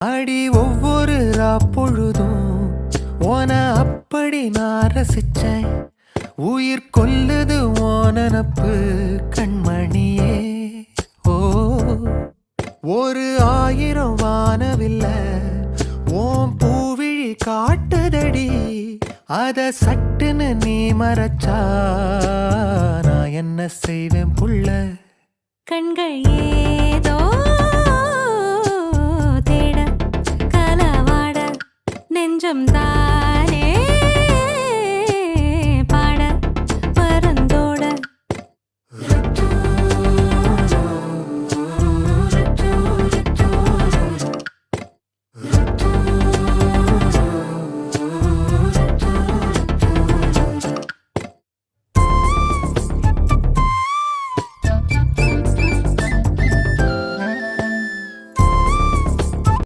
அடி ஒவ்வொரு பொழுதும் ஓன அப்படி நான் ரசிச்சேன். உயிர் கொல்லுது ஓனனப்பு கண்மணியே. ஓ ஒரு 1000 வானவில்ல ஓம் பூவிழி காட்டுதடி. அத சட்டுன்னு நீ மறைச்சா நான் என்ன செய்வேன் புள்ள. கண்கள் ஏதோ தேட கலவாட நெஞ்சம் தான்